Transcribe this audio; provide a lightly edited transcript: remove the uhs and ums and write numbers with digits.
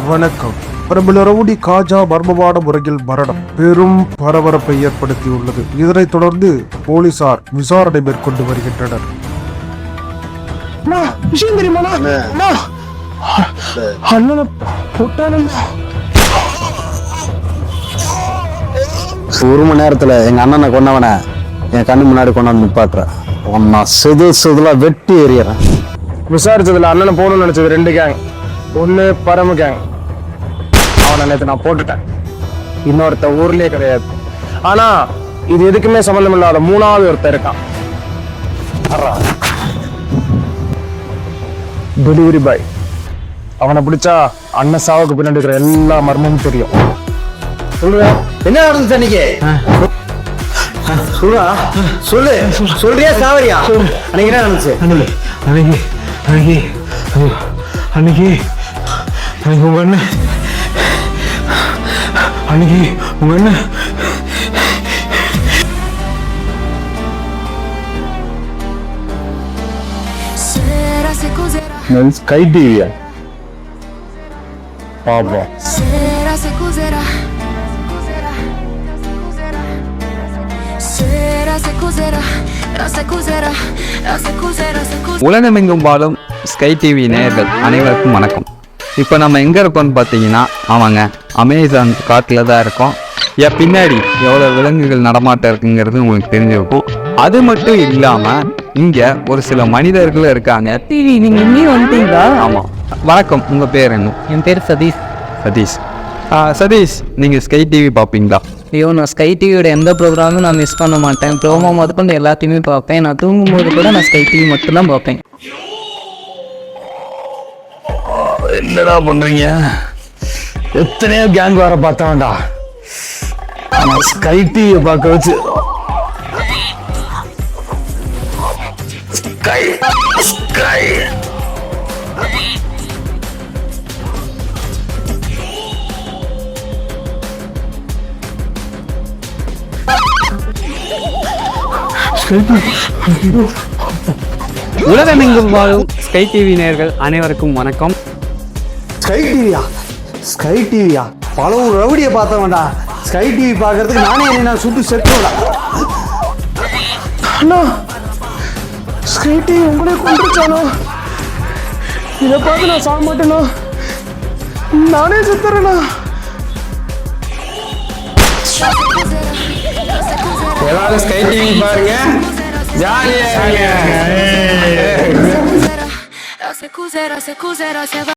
வணக்கம். பிரபல ரவுடி காஜா மர்மமான முறையில் மரணம் பெரும் பரபரப்பை ஏற்படுத்தியுள்ளது. இதனைத் தொடர்ந்து போலீசார் விசாரணை மேற்கொண்டு வருகின்றனர். ஒரு மணி நேரத்துல எங்க அண்ணனை கொண்டவனை என் கண்ணு முன்னாடி கொண்டாந்து நிப்பாட்டுறேன். செதுலா வெட்டி எறியறேன். விசாரிச்சதுல அண்ணனை போகணும்னு நினைச்சது 2 கேங். ஒண்ணு பரம கேங், அவனை நேற்று நான் போட்டுட்டேன். இன்னொருத்த ஊர்லயே கிடையாது. ஆனா இது எதுக்குமே சம்பந்தம் இல்லாத 3வது ஒருத்தர் இருக்கான். Delivery boy. அவனை பிடிச்சா அண்ணன் சாவுக்கு பின்னாடி இருக்கிற எல்லா மர்மமும் தெரியும். சொல்லுவேன் என்ன நடந்துச்சு அன்னைக்கு? சொல்றியா சாவரியா? அன்னைக்கு என்ன நடந்துச்சு? அன்னைக்கு உங்க அண்ணன் ஸ்கை டிவியா பாப்போம். உலகமெங்கும் வாழும் ஸ்கை டிவி நேயர்கள் அனைவருக்கும் வணக்கம். இப்போ நம்ம எங்கே இருக்கோம்னு பார்த்தீங்கன்னா, ஆமாங்க, அமேசான் காட்டில் தான் இருக்கோம். என் பின்னாடி எவ்வளோ விலங்குகள் நடமாட்டம் இருக்குங்கிறது உங்களுக்கு தெரிஞ்சிருக்கும். அது மட்டும் இல்லாமல் இங்கே ஒரு சில மனிதர்களும் இருக்காங்க. நீங்கள் இங்கேயும் வந்துட்டீங்களா? ஆமாம். வணக்கம், உங்கள் பேர் என்ன? என் பேர் சதீஷ். சதீஷ், நீங்கள் ஸ்கை டிவி பார்ப்பீங்களா? ஐயோ, நான் ஸ்கை டிவியோட எந்த ப்ரோக்ராமும் நான் மிஸ் பண்ண மாட்டேன். ப்ரோமோ முதற்கொண்டு எல்லாத்தையுமே பார்ப்பேன். நான் தூங்கும்போது கூட நான் ஸ்கை டிவி மட்டும்தான் பார்ப்பேன். என்னடா பண்றீங்க? எத்தனையோ கேங் வர பார்த்தாண்டா. ஸ்கை டிவியை பார்க்க வச்சு உலகமெங்கும் வாழும் ஸ்கை டிவி நேயர்கள் அனைவருக்கும் வணக்கம். ஸ்கை டிவியா பல ஒரு ரவுடியை பார்த்த வேண்டாம். ஸ்கை டிவி பார்க்கறதுக்கு நானே என்ன சுட்டு செத்துடா. அண்ணா, ஸ்கை டிவி உங்களே கொண்டுருச்சானோ? இதை பார்த்து நான் சாக மாட்டேனா? நானே செத்துறேண்ணா. எல்லாரும் ஸ்கை டிவி பாருங்க, ஜாலியா இருங்க.